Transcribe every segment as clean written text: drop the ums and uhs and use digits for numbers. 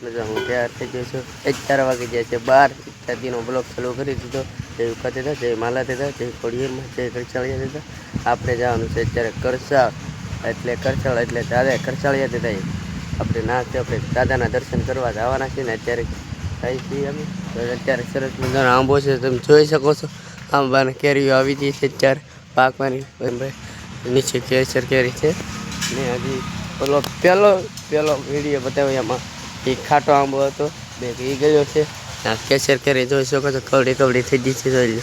મજામાં તૈયાર થઈ ગયો છું 11 વાગી જાય છે 12 ઇત્યાદિનો બ્લોગ ચાલુ કરી દીધો જય ઉકાતેતા જય માલા તેતા જય ખોડિયારમાં જય કરચાળિયા તેતા આપણે જવાનું છે અત્યારે કરચાળ એટલે દાદા કરચાળિયા તેતા આપણે આપણે દાદાના દર્શન કરવા જવાના છીએ ને અત્યારે થઈ છીએ અમે અત્યારે સરસ મજાનો આંબો છે તમે જોઈ શકો છો આંબાને કેરીઓ આવી ગઈ છે અત્યારે પાકવાની નીચે કેસર કેરી છે ને હજી પેલો વિડીયો બતાવ્યો એમાં એક ખાટો આંબો હતો બે એ ગયો છે કેસર કેરી જોઈ શકો છો કવડી થઈ ગઈ છે જોઈ લો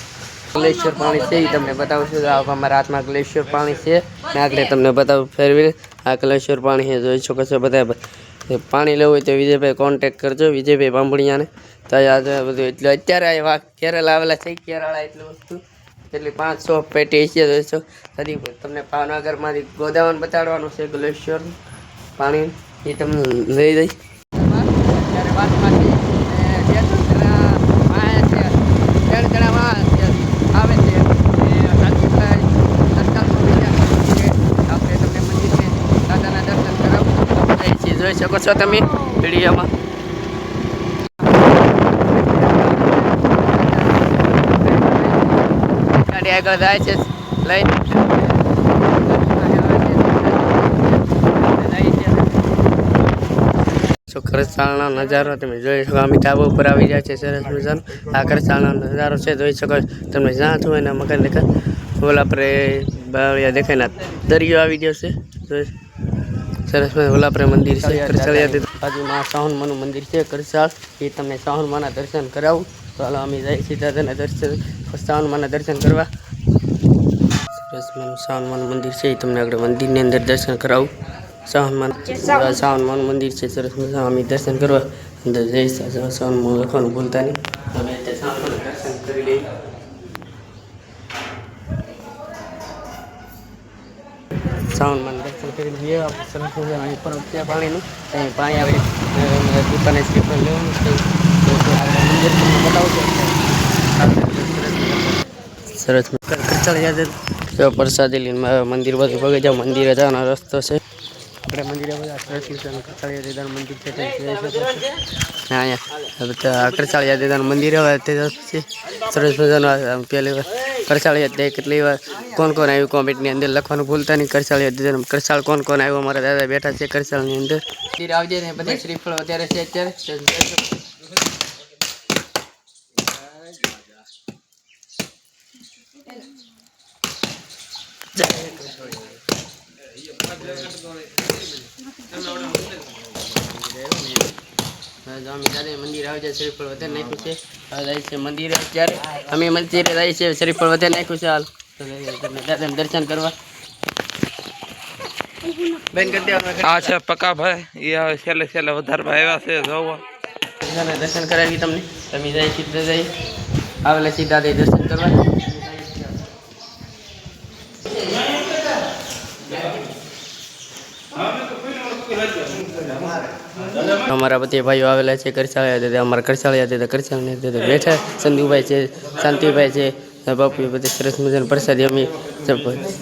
ગ્લેશિયર પાણી છે એ તમને બતાવું છું અમારા હાથમાં ગ્લેશિયર પાણી છે ને આગળ તમને બતાવું ફેરવી આ ગ્લેશિયર પાણી છે જોઈ શકો છો બધા પાણી લેવું હોય તો વિજયભાઈ કોન્ટેક્ટ કરજો વિજયભાઈ બાંભણિયાને તો આજે બધું એટલે અત્યારે કેરળ આવેલા છે કેરાળા એટલું વસ્તુ એટલી 500 પેટી છે જોઈ છો હજી તમને ભાવનગરમાંથી ગોદાવન બતાડવાનું છે ગ્લેશિયર પાણી એ તમને લઈ જઈ અત્યારે વાતમાંથી આવે છે આપણે તમને મંદિર દાદાના દર્શન કરાવું જોઈ શકો છો તમે વિડીયોમાં ગાડી આગળ જાય છે લઈને કરસાળનો નજારો તમે જોઈ શકો અમે ધાબા ઉપર આવી જાય છે સરસ મજાનો આ કરસાળનો નજારો છે જોઈ શકો તમે જ્યાં છો એના મકાન દેખાય ઓલા પર બાવળિયા દેખાય ને દરિયો આવી ગયો છે સરસ મજાનું ઓલા પર મંદિર છે કરસાળિયા બાજુમાં સાહુનમાનું મંદિર છે કરસાળ એ તમને સાહુનમાના દર્શન કરાવું તો હાલો અમે જઈએ છીએ દાદાના દર્શન સાહુનમાના દર્શન કરવા સરસ મજાનું સાહુનમાનું મંદિર છે એ તમને આગળ મંદિરની અંદર દર્શન કરાવું સાવનમાનું મંદિર છે સરસ મજા અમે દર્શન કરવા અંદર જઈ સાવનમાં લખવાનું ભૂલતા નહીં અમે સાવનમાં દર્શન કરી લઈએ સાવનમાં દર્શન કરી લઈએ આપણે સરસ મજા અહીં પર છે પાણીનું અહીં પાણી આવે દુકાને સ્લીપર લેવાનું મંદિર તમને બતાવજો સરસ કરચાળિયા પ્રસાદી લઈને મંદિર બાજુ પગી જાઓ મંદિરે જવાનો રસ્તો છે આપણે મંદિરે બધા સરસ મજાનું કરચાળિયા દાદાનું મંદિર છે અહીંયા કરચાળિયા દાદાનું મંદિર હવે તે છે સરસ મજાનું પહેલી વાર કરચાળિયા દે કેટલી વાર કોણ આવ્યું કોમેન્ટની અંદર લખવાનું ભૂલતા નહીં કરચાળિયા દાદાનું કરચાળ કોણ આવ્યું અમારા દાદા બેઠા છે કરચાળની અંદર મંદિર આવજે ને બધા શ્રીફળ અત્યારે છે અત્યારે મંદિર આવે છે શ્રીફળ વધારે નાખ્યું છે જાય છે મંદિરે અત્યારે અમે મંદિરે જાય છે શ્રીફળ વધારે નાખ્યું છે હાલ દાદાને દર્શન કરવા બેન કરી આ છે પકા ભાઈ એ છેલ્લે વધારે આવ્યા છે જોવા દર્શન કરાવી તમને તમે જાય સીધા જાય આવેલા સીધા દર્શન કરવા અમારા બધી ભાઈઓ આવેલા છે કરચાળિયા દાદા અમારા કરચાળિયા દાદા કરચાળિયા દાદા બેઠા સંધુભાઈ છે શાંતિભાઈ છે બાપુ બધી સરસ મજાની પ્રસાદી અમે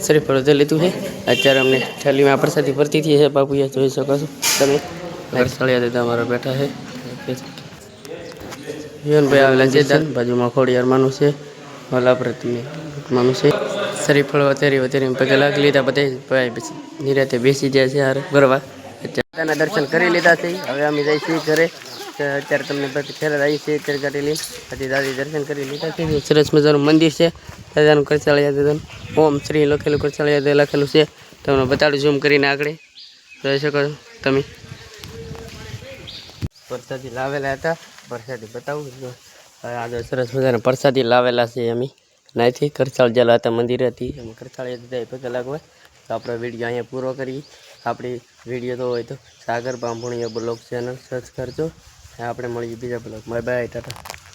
શ્રીફળ લીધું છે અત્યારે અમને થેલીમાં પ્રસાદી ભરતી થઈ છે બાપુએ જોઈ શકો છો તમે કરચાળિયા દાદા અમારા બેઠા છે હિરણભાઈ આવેલા છે બાજુમાં ખોડિયાર માનું છે વાલા પ્રતિમે માનું છે શ્રીફળ વધારે પગે લાગી લીધા બધા નિરાતે બેસી જાય છે હારે ભરવા દાદાના દર્શન કરી લીધા છે હવે અમે જઈએ છીએ ઘરે અત્યારે તમને ફેરા આવી છીએ અત્યારે ગાડી લઈને પછી દાદી દર્શન કરી લીધા છે સરસ મજાનું મંદિર છે દાદાનું કરચાળિયા દાદાનું ઓમ શ્રી લખેલું કરચાળિયા દાદા લખેલું છે તમને બતાડું ઝૂમ કરીને આગળ જોઈ શકો તમે પ્રસાદી લાવેલા હતા પ્રસાદી બતાવું આજે સરસ મજાના પ્રસાદી લાવેલા છે અમે નાથી કરચાળ જેલા હતા મંદિર હતી અમે કરચાળિયા દાદા પગે લાગવા તો આપણો વિડીયો અહીંયા પૂરો કરીએ આપણી વિડીયો તો હોય તો સાગર બાંભણિયા બ્લોગ ચેનલ સર્ચ કરજો આપણે મળીએ બીજા બ્લોગ બાય બાય ટાટા